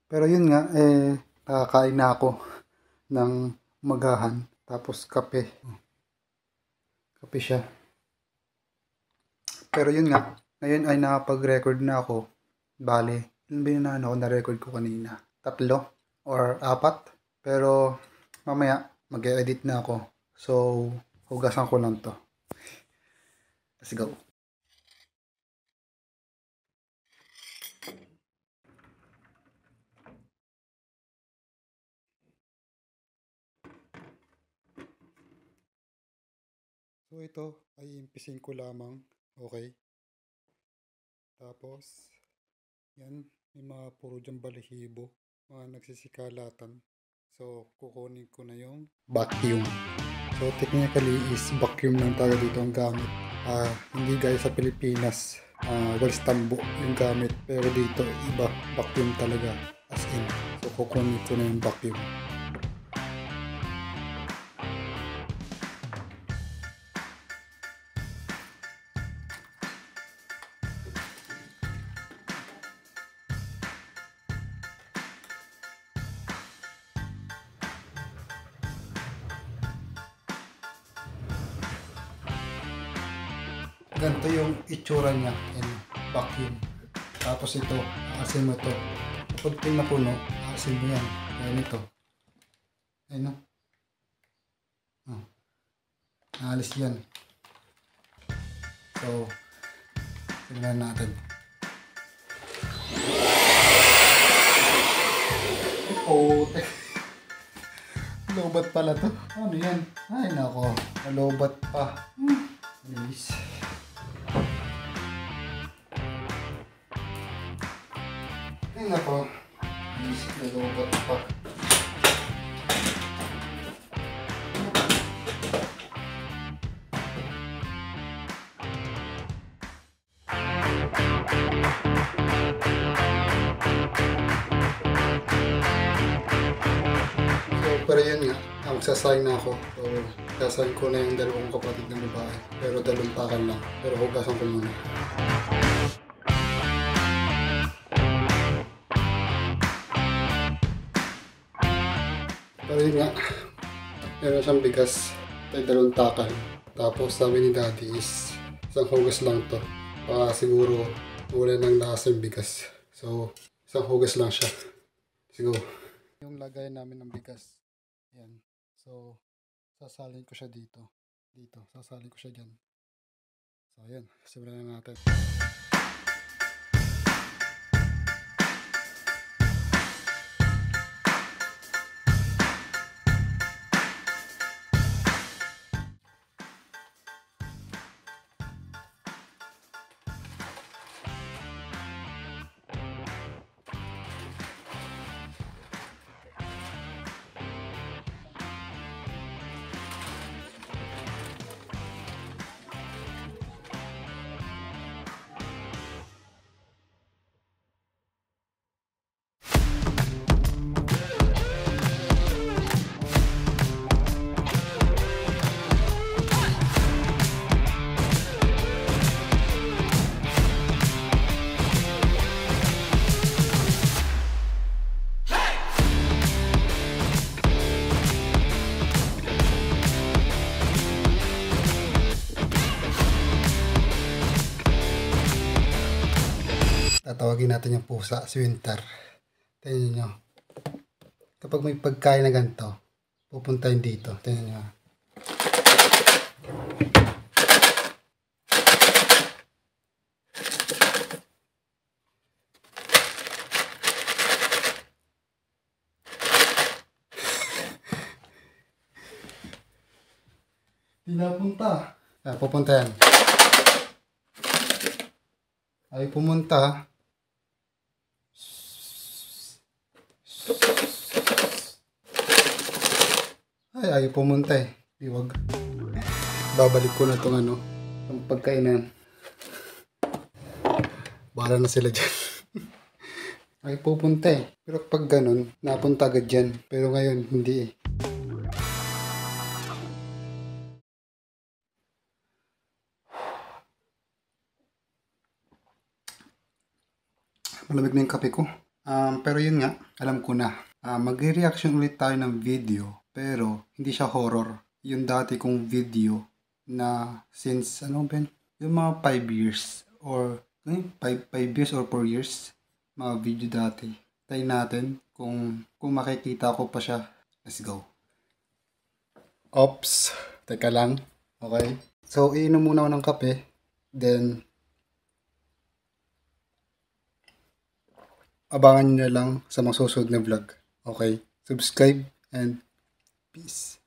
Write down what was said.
Pero yun nga, nakakain na ako ng umagahan. Tapos kape. Kape siya. Pero yun nga, ngayon ay nakapag-record na ako. Bale, yun ba yun ako na-record ko kanina? 3 or 4. Pero mamaya mag-edit na ako. So, hugasan ko lang to. Let's go. So ito ay impisin ko lamang. Okay. Tapos, yan, may mga puro dyan balahibo. Mga nagsisikalatan. So, kukunin ko na yung vacuum. So, technically is vacuum lang tayo dito ang gamit. Hindi gaya sa Pilipinas, walis tambo yung gamit. Pero dito, iba, vacuum talaga. As in. So, kukunin ko na yung vacuum. Ganito yung itsura niya in vacuum. Tapos ito, aasin mo ito. Kapag ito napuno, aasin mo yan. Ayan ito. Ayan o. Naalis yan. So, tingnan natin. Oh, lobat pala to. Ano yan? Ay nako, lobat pa. Nice. Ay nako, nice, lobat pa. Pero yun nga, magsasign na ako. So, sasign ko na yung dalawang kapatid ng babae. Pero dalawang takan lang. Pero hugasan ko muna. Pero yun nga, meron siyang bigas. Tayo dalawang takan. Tapos sabi ni daddy is, isang hugas lang to. Siguro, wala nang lasa yung bigas. So, isang hugas lang siya. Siguro. Yung lagay namin ng bigas. Yan. So, sasalin ko siya dito. Sasalin ko siya dyan. So, ayan. Simulan na natin. Tatawagin natin yung pusa, si Winter. Tingnan nyo. Kapag may pagkain na ganito, pupuntahin dito. Tingnan nyo. Hindi napunta. Pupunta yan. Ay pumunta. Ay pumunta eh. Iwag. Babalik ko na itong itong pagkainan. Bahala na sila dyan. Ay pupunta eh. Pero pag ganun, napunta agad dyan. Pero ngayon, hindi eh. Malamig na yung kape ko. Pero yun nga, alam ko na. Magre-reaction ulit tayo ng video, pero hindi siya horror. Yung dati kong video na since, ano ba yun? Yung mga 5 years or 5 years or 4 years, mga video dati. Try natin kung makikita ko pa siya. Let's go. Ops, teka lang. Okay. So, iinom muna ako ng kape. Then, abangan nyo na lang sa mga susunod na vlog. Okay? Subscribe and peace.